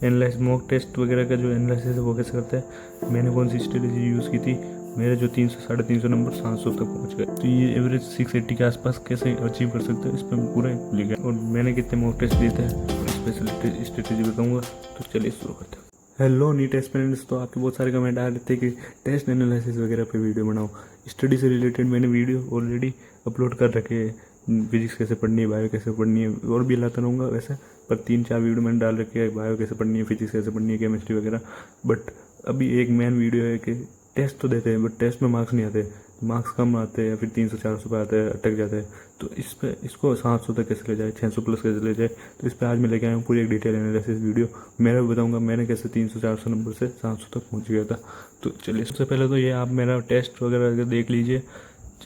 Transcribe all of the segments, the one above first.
Analyse mock test वगैरह का जो एनालिसिस है वो कैसे करते हैं, मैंने कौन सी स्ट्रेटेजी यूज़ की थी, मेरे जो 300 350 नंबर 700 तक पहुंच गए। तो ये एवरेज 680 के आसपास कैसे अचीव कर सकते हो, इस पर पूरा लिखा है और मैंने कितने मॉक टेस्ट दिए थे और स्पेशल स्ट्रेटेजी बताऊंगा। तो चलिए शुरू करते हैं। हेलो नीट एस्पिरेंट्स, तो आपके बहुत सारे कमेंट आ रहे थे कि टेस्ट एनालिसिस वगैरह पे वीडियो बनाओ। स्टडी से रिलेटेड मैंने वीडियो ऑलरेडी अपलोड कर रखे हैं, फिजिक्स कैसे पढ़नी है, बायो कैसे पढ़नी है, और भी लाता रहूँगा वैसे, पर 3-4 वीडियो मैंने डाल रखे हैं, बायो कैसे पढ़नी है, फिजिक्स कैसे पढ़नी है, केमिस्ट्री वगैरह। बट अभी एक मेन वीडियो है कि टेस्ट तो देते हैं बट टेस्ट में मार्क्स नहीं आते, मार्क्स कम आते हैं, फिर 300-400 पे आते हैं, अटक जाते हैं। तो इस पे इसको 700 तक कैसे ले जाए, 600 प्लस कैसे ले जाए, तो इस पे आज मैं लेके आया हूँ पूरी एक डिटेल एनालिसिस वीडियो। मेरा भी बताऊंगा मैंने कैसे 300-400 नंबर से 700 तक पहुँच गया था। तो चलिए, सबसे पहले तो ये आप मेरा टेस्ट वगैरह देख लीजिए।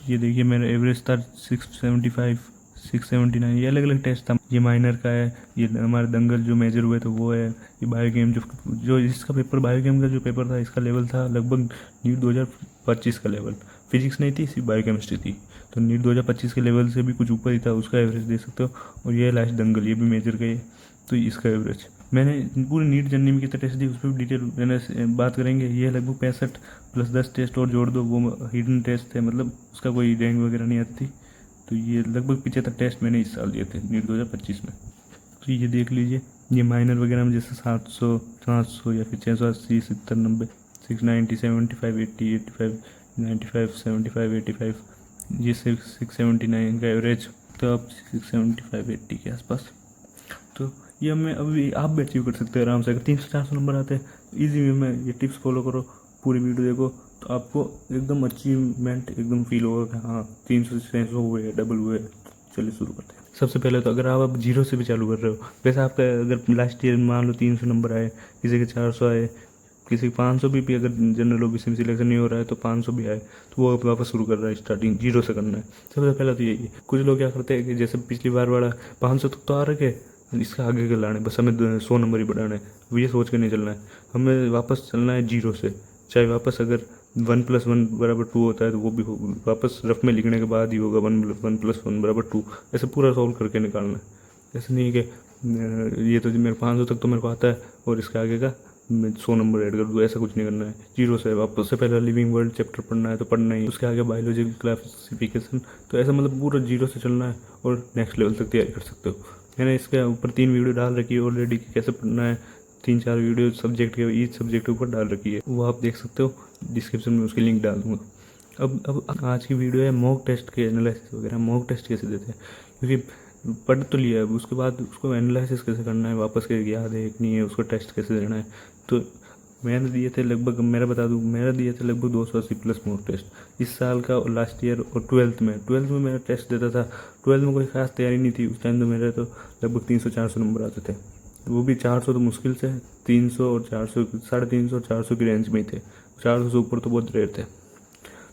ये देखिए मेरा एवरेज था 675 679, ये अलग अलग टेस्ट था। ये माइनर का है, ये हमारे दंगल जो मेजर हुए तो वो है, ये बायोकेम जो इसका पेपर, बायोकेम का जो पेपर था इसका लेवल था लगभग नीट 2025 का लेवल। फिजिक्स नहीं थी, सिर्फ बायोकेमिस्ट्री थी, तो नीट 2025 के लेवल से भी कुछ ऊपर ही था, उसका एवरेज दे सकते हो। और ये लास्ट दंगल, ये भी मेजर का ही है, तो इसका एवरेज मैंने पूरी नीट जर्नी में कितना टेस्ट दी उस पर भी डिटेल मैंने बात करेंगे। ये लगभग 65 प्लस 10 टेस्ट और जोड़ दो, वो हिडन टेस्ट थे, मतलब उसका कोई रैंक वगैरह नहीं आती थी। तो ये लगभग 75 टेस्ट मैंने इस साल दिए थे नीट 2025 में। तो ये देख लीजिए, ये माइनर वगैरह में जैसे 700 700 या फिर 680 70 90 690 75 80 85 95 75 85, ये 679 का एवरेज, तो अब 675 80 के आसपास। तो ये हमें अभी आप भी अचीव कर सकते हैं आराम से। अगर 300-400 नंबर आते हैं ईजी वे में, ये टिप्स फॉलो करो, पूरी वीडियो देखो, तो आपको एकदम अचीवमेंट एकदम फील होगा कि हाँ 300-600 हुए, डबल हुए। चलिए शुरू करते हैं। सबसे पहले तो अगर आप जीरो से भी चालू कर रहे हो, वैसे आपका अगर लास्ट ईयर मान लो 300 नंबर आए, किसी के 400 आए, किसी के 500 भी अगर जनरल ओबीसी में सिलेक्शन नहीं हो रहा है तो 500 भी आए, तो वो वापस शुरू कर रहा है, स्टार्टिंग जीरो से करना है। सबसे पहले तो यही है। कुछ लोग क्या करते हैं कि जैसे पिछली बार वाला 500 तक तो आ रखे, इसका आगे का लाना है, बस हमें 100 नंबर ही बढ़ाना है, ये सोच के नहीं चलना है। हमें वापस चलना है जीरो से, चाहे वापस अगर 1 + 1 = 2 होता है तो वो भी वापस रफ में लिखने के बाद ही होगा 1 + 1 = 2, ऐसे पूरा सॉल्व करके निकालना है। ऐसे नहीं है कि ये तो मेरे 500 तक तो मेरे को आता है और इसके आगे का मैं 100 नंबर ऐड कर दूँ, ऐसा कुछ नहीं करना है। जीरो से वापस से पहले लिविंग वर्ल्ड चैप्टर पढ़ना है तो पढ़ना ही, उसके आगे बायोलॉजिकल क्लासिफिकेशन, तो ऐसा मतलब पूरा जीरो से चलना है और नेक्स्ट लेवल तक तैयारी कर सकते हो। मैंने इसके ऊपर 3 वीडियो डाल रखी है ऑलरेडी कि कैसे पढ़ना है, 3-4 वीडियो सब्जेक्ट के, ईच सब्जेक्ट के ऊपर डाल रखी है, वो आप देख सकते हो, डिस्क्रिप्शन में उसकी लिंक डाल दूँगा। अब आज की वीडियो है मॉक टेस्ट के एनालिसिस वगैरह, मॉक टेस्ट कैसे देते हैं, क्योंकि पढ़ तो लिया है, अब उसके बाद उसको एनालिसिस कैसे करना है, वापस के याद है कि नहीं है, उसको टेस्ट कैसे देना है। तो मैंने दिए थे लगभग, मेरा बता दूँ, मेरा दिए थे लगभग 280 प्लस मॉक टेस्ट इस साल का और लास्ट ईयर। और 12th में मेरा टेस्ट देता था। 12th में कोई खास तैयारी नहीं थी उस टाइम, तो मेरे तो लगभग 300-400 नंबर आते थे, वो भी 400 तो मुश्किल से, 300 और 400, 350 और 400 की रेंज में ही थे, 400 से ऊपर तो बहुत रेयर थे।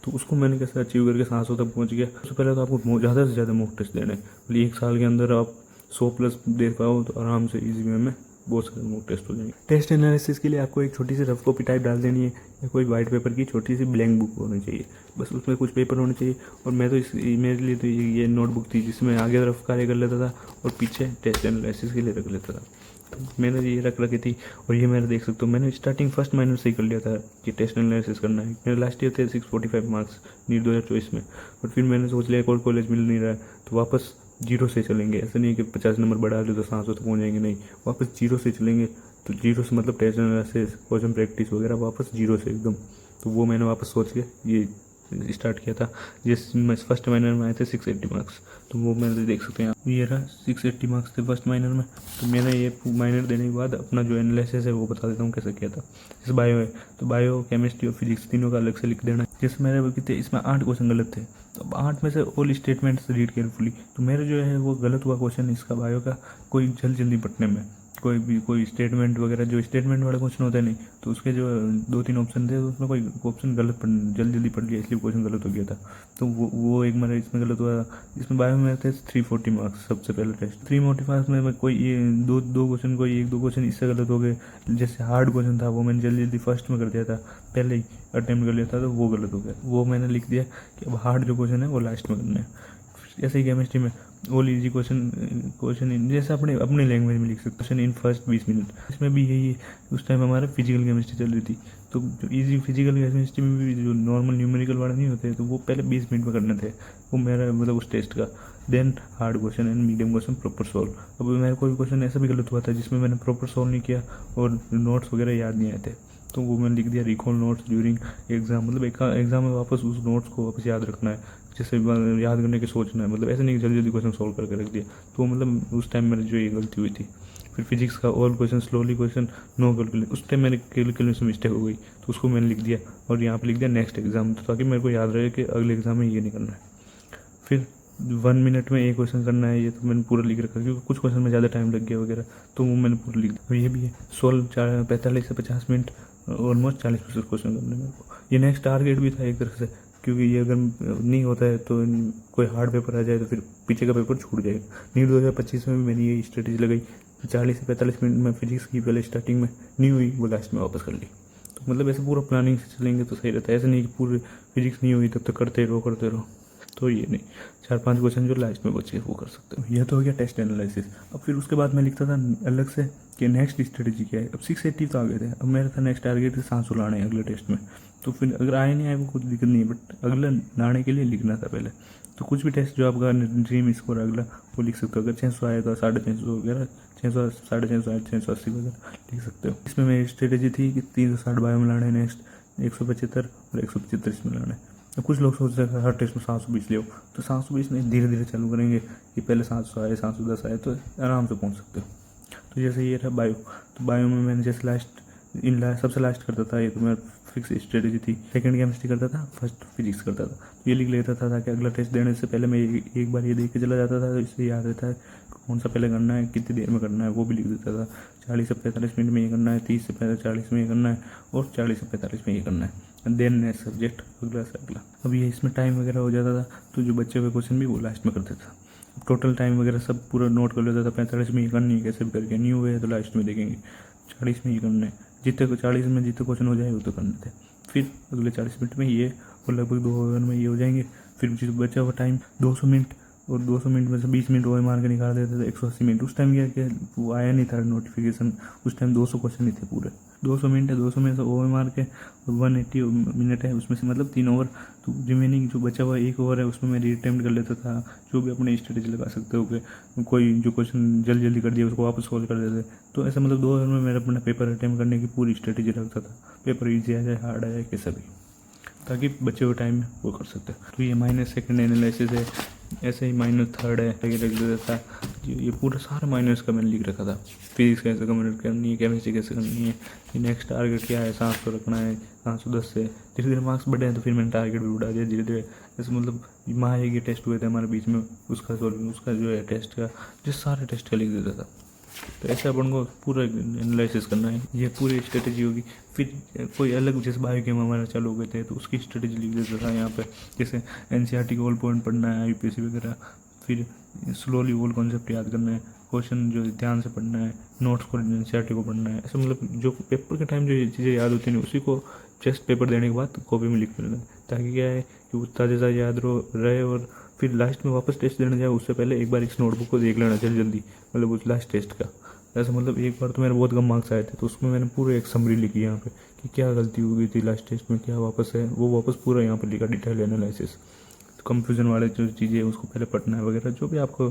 तो उसको मैंने कैसे अचीव करके 700 तक पहुंच गया। सबसे पहले तो आपको ज़्यादा से ज़्यादा मॉक टेस्ट देने, मतलब 1 साल के अंदर आप 100 प्लस दे पाओ तो आराम से ईजी वे में बहुत सारे मॉक टेस्ट हो जाएंगे। टेस्ट एनालिसिस के लिए आपको एक छोटी सी रफ कॉपी टाइप डाल देनी है, या कोई वाइट पेपर की छोटी सी ब्लैंक बुक होनी चाहिए, बस उसमें कुछ पेपर होने चाहिए। और मैं तो मेरे लिए तो ये नोटबुक थी जिसमें आगे रफ कार्य कर लेता था और पीछे टेस्ट एनालिसिस के लिए रख लेता था। तो मैंने ये रख रखी थी, और ये मेरे देख सकते हो मैंने स्टार्टिंग फर्स्ट माइनर से ही कर लिया था कि टेस्ट एनालिसिस करना है। मेरे लास्ट ईयर थे 645 मार्क्स नीट 2024 में, बट फिर मैंने सोच लिया कोई कॉलेज मिल नहीं रहा है तो वापस जीरो से चलेंगे। ऐसा नहीं है कि 50 नंबर बढ़ा लो तो 700 तक पहुँच जाएंगे, नहीं, वापस जीरो से चलेंगे। तो जीरो से मतलब टेस्ट एनालिसिस, क्वेश्चन प्रैक्टिस वगैरह वापस जीरो से एकदम। तो वो मैंने वापस सोच के ये स्टार्ट किया था। जिस फर्स्ट माइनर में आए थे 680 मार्क्स, तो वो मैंने देख सकते हैं ये रहा 680 मार्क्स थे फर्स्ट माइनर में। तो मैंने ये माइनर देने के बाद अपना जो एनालिसिस है वो बता देता हूँ कैसे किया था। जैसे बायो है तो बायो, केमिस्ट्री और फिजिक्स तीनों का अलग से लिख देना है। जैसे मेरे कितने इसमें 8 क्वेश्चन गलत थे, तो अब 8 में से ऑल स्टेटमेंट्स रीड केयरफुली, तो मेरे जो है वो गलत हुआ क्वेश्चन इसका बायो का, कोई जल्दी पढ़ने में कोई स्टेटमेंट वगैरह, जो स्टेटमेंट वाला क्वेश्चन होता है नहीं, तो उसके जो 2-3 ऑप्शन थे उसमें कोई ऑप्शन गलत जल्दी पढ़ लिया, इसलिए क्वेश्चन गलत हो गया था। तो वो एक मेरा इसमें गलत हुआ। इसमें बायो में थे 340 मार्क्स सबसे पहले टेस्ट। 345 में कोई ये दो क्वेश्चन, कोई 1-2 क्वेश्चन इससे गलत हो गए। जैसे हार्ड क्वेश्चन था वो मैंने जल्दी फर्स्ट में कर दिया था, पहले ही अटेम्प्ट कर लिया था, तो वो गलत हो गया। वो मैंने लिख दिया कि अब हार्ड जो क्वेश्चन है वो लास्ट में करना है। ऐसे ही केमिस्ट्री में ऑल इजी क्वेश्चन इन, जैसे अपने लैंग्वेज में लिख सकते क्वेश्चन इन फर्स्ट 20 मिनट। इसमें भी यही उस टाइम हमारा फिजिकल केमिस्ट्री चल रही थी, तो जो इजी फिजिकल केमिस्ट्री में भी जो नॉर्मल न्यूमेरिकल वाला नहीं होते तो वो पहले 20 मिनट में करने थे, वो मेरा मतलब उस टेस्ट का। Then hard question and medium question proper solve. अब मेरा कोई क्वेश्चन ऐसा भी गलत हुआ था जिसमें मैंने प्रॉपर सॉल्व नहीं किया और नोट्स वगैरह याद नहीं आए थे, तो वो मैंने लिख दिया रिकॉल नोट्स ड्यूरिंग एग्जाम, मतलब एक एग्जाम में वापस उस नोट्स को वापस याद रखना है, जैसे याद करने की सोचना है, मतलब ऐसे नहीं जल्दी जल्दी क्वेश्चन सॉल्व करके रख दिया। तो मतलब उस टाइम मेरी जो ये गलती हुई थी। फिर फिजिक्स का all question slowly question no calculation, उस टाइम मेरे कैलकुलेशन मिस्टेक हो गई तो उसको मैंने लिख दिया और यहाँ पे लिख दिया नेक्स्ट एग्जाम, तो ताकि मेरे को याद रहे कि अगले एग्जाम में ये नहीं करना है। फिर 1 मिनट में एक क्वेश्चन करना है, ये तो मैंने पूरा लिख रखा, क्योंकि कुछ क्वेश्चन में ज़्यादा टाइम लग गया वगैरह, तो वो मैंने पूरा लिख दिया। ये भी है सोल्व 45 से 50 मिनट, ऑलमोस्ट 40% क्वेश्चन करने में। ये नेक्स्ट टारगेट भी था एक तरह से, क्योंकि ये अगर नहीं होता है तो कोई हार्ड पेपर आ जाए तो फिर पीछे का पेपर छूट जाएगा। नीट 2025 में भी मैंने ये स्ट्रेटेजी लगाई, 40 से 45 मिनट में फिजिक्स की पहले स्टार्टिंग में नहीं हुई, वो लास्ट में वापस कर ली। तो मतलब ऐसे पूरा प्लानिंग से चलेंगे तो सही रहता है, ऐसे नहीं कि पूरे फिजिक्स नहीं हुई तब तक करते रहो। तो ये नहीं, 4-5 क्वेश्चन जो लास्ट में बचे वो कर सकते हो। यह तो हो गया टेस्ट एनालिसिस। अब फिर उसके बाद मैं लिखता था अलग से कि नेक्स्ट स्ट्रेटेजी क्या है। अब 680 तो आ गए थे, अब मेरा था नेक्स्ट टारगेट 700 लाने अगले टेस्ट में। तो फिर अगर आए नहीं आए वो कुछ दिक्कत नहीं है, बट अगला लाने के लिए लिखना था पहले। तो कुछ भी टेस्ट जो आपका ड्रीम स्कोर अगला वो लिख सकते हो। अगर 600 आए तो 650 वगैरह, 600 650 आए 680 वगैरह लिख सकते हो। इसमें मेरी स्ट्रेटेजी थी कि 360 बायो में लाने नेक्स्ट, 175 और 175 इसमें लाने। अब कुछ लोग सोचते हैं हर टेस्ट में 720 ले, तो 720 नहीं, धीरे धीरे चालू करेंगे कि पहले 700 आए 710 आए तो आराम से पहुंच सकते हो। तो जैसे ये रहा बायो, तो बायो में मैंने जैसे सबसे लास्ट करता था, ये तो मेरा फिक्स स्ट्रेटेजी थी। सेकंड केमिस्ट्री करता था, फर्स्ट फिजिक्स करता था। तो ये लिख लेता था ताकि अगला टेस्ट देने से पहले मैं एक बार ये देख के चला जाता था, तो इससे याद रहता है कौन सा पहले करना है, कितनी देर में करना है, वो भी लिख देता था। 40 से 45 मिनट में ये करना है, 30 से 40 में ये करना है और 40 से 45 में ये करना है। देन नेक्स्ट सब्जेक्ट अगला से अगला। अब ये इसमें टाइम वगैरह हो जाता था, तो जो बच्चे हुए क्वेश्चन भी वो लास्ट में करते था। टोटल टाइम वगैरह सब पूरा नोट कर लेता था। 45 में ये करनी है कैसे भी करके, नहीं हुए तो लास्ट में देखेंगे। 40 में ये करना है, जितने 40 में जितने क्वेश्चन हो जाए वो तो करने थे। फिर अगले 40 मिनट में ये और लगभग 2 ओवर में ये हो जाएंगे। फिर जो बचा हुआ टाइम 200 मिनट, और 200 मिनट में से 20 मिनट ओवर मार के निकाल देते थे 180 मिनट। उस टाइम क्या कि वो आया नहीं था नोटिफिकेशन, उस टाइम 200 क्वेश्चन ही थे पूरे। 200 मिनट है, 200 में से ओवर मार के 180 मिनट है, उसमें से मतलब 3 ओवर। तो रिमेनिंग जो बचा हुआ 1 ओवर है उसमें मैं रीअटेम्प्ट कर लेता था। जो भी अपने स्ट्रेटेजी लगा सकते हो कि कोई जो क्वेश्चन जल्दी जल्दी कर दिया उसको वापस सॉल्व कर देते। तो ऐसा मतलब 2 ओवर में मेरा अपना पेपर अटेम्प्ट करने की पूरी स्ट्रेटेजी रखता था। पेपर ईजी आ जाए हार्ड आ जाए कैसा भी, ताकि बचे हुए टाइम में वो कर सकते हैं। तो ये माइनस सेकंड एनालिसिस है, ऐसे ही माइनस थर्ड है, ये रख देता था। ये पूरा सारा माइनस का मैंने लिख रखा था। फिजिक्स कैसे कम्युनिकेट करनी है, केमिस्ट्री कैसे करनी है, ये नेक्स्ट टारगेट क्या है, 700 रखना है, 710 से। धीरे धीरे मार्क्स बढ़े हैं तो फिर मैंने टारगेट भी बढ़ा दिया धीरे धीरे। ऐसे मतलब महायोग के टेस्ट हुए थे हमारे बीच में, उसका जो है टेस्ट का, जिस सारे टेस्ट का लिख देता था। तो ऐसे अपन को पूरा एनालिसिस करना है, ये पूरी स्ट्रेटेजी होगी। फिर कोई अलग जैसे बायो गेम हमारा चालू हो गए थे तो उसकी स्ट्रेटेजी लिख देता था यहाँ पे। जैसे एनसीईआरटी के ऑल पॉइंट पढ़ना है, यूपीएससी वगैरह, फिर स्लोली ऑल कॉन्सेप्ट याद करना है, क्वेश्चन जो ध्यान से पढ़ना है, नोट्स को एनसीईआरटी को पढ़ना है। ऐसे मतलब जो पेपर के टाइम जो चीज़ें याद होती हैं उसी को जस्ट पेपर देने के बाद कॉपी में लिख लेना है, ताकि क्या है कि वो ताज़ा याद रहे। और फिर लास्ट में वापस टेस्ट देने जाए उससे पहले एक बार इस नोटबुक को देख लेना जल्दी जल्दी, मतलब उस लास्ट टेस्ट का। ऐसा मतलब एक बार तो मेरे बहुत कम मार्क्स आए थे तो उसमें मैंने पूरे एक समरी लिखी यहाँ पे कि क्या गलती हो गई थी लास्ट टेस्ट में, क्या वापस है, वो वापस पूरा यहाँ पे लिखा डिटेल एनालिसिस। तो कंफ्यूजन वाले जो चीज़ें उसको पहले पढ़ना है वगैरह, जो भी आपको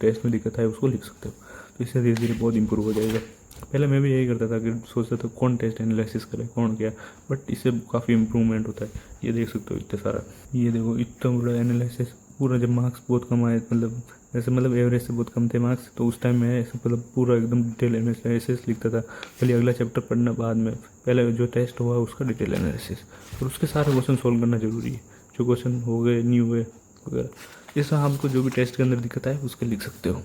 टेस्ट में दिक्कत है उसको लिख सकते हो। तो इससे धीरे धीरे बहुत इंप्रूव हो जाएगा। पहले मैं भी यही करता था कि सोचता था कौन टेस्ट एनालिसिस करे कौन क्या, बट इससे काफ़ी इंप्रूवमेंट होता है। ये देख सकते हो इतना सारा, ये देखो इतना बड़ा एनालिसिस पूरा। जब मार्क्स बहुत कम आए, मतलब ऐसे मतलब एवरेज से बहुत कम थे मार्क्स, तो उस टाइम मैं ऐसे मतलब पूरा एकदम डिटेल एनालिसिस लिखता था। पहले अगला चैप्टर पढ़ना, बाद में पहले जो टेस्ट हुआ उसका डिटेल एनालिसिस, और उसके सारे क्वेश्चन सोल्व करना जरूरी है। जो क्वेश्चन हो गए नहीं हुए वगैरह, जैसा आपको जो भी टेस्ट के अंदर दिक्कत आए उसके लिख सकते हो।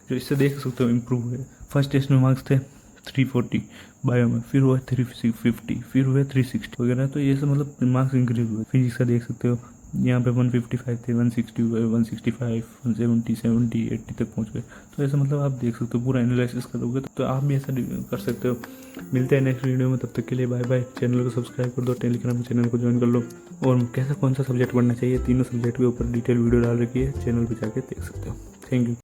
जो इससे देख सकते हो इम्प्रूव हुए। फर्स्ट टेस्ट में मार्क्स थे 340 बायो में, फिर हुआ 350, फिर हुए 360 वगैरह। तो ये सब मतलब मार्क्स इंक्रीज हुए। फिजिक्स का देख सकते हो यहाँ पे 155 थे, 160 हुए, 165, 170, 70, 80 तक पहुँच गए। तो ऐसा मतलब आप देख सकते हो पूरा एनालिसिस करोगे तो आप भी ऐसा कर सकते हो। मिलते हैं नेक्स्ट वीडियो में, तब तक के लिए बाय बाय। चैनल को सब्सक्राइब कर दो, टेलीग्राम चैनल को ज्वाइन कर लो, और कैसा कौन सा सब्जेक्ट पढ़ना चाहिए तीनों सब्जेक्ट के ऊपर डिटेल वीडियो डाल रखी है, चैनल पर जाके देख सकते हो। Thank you.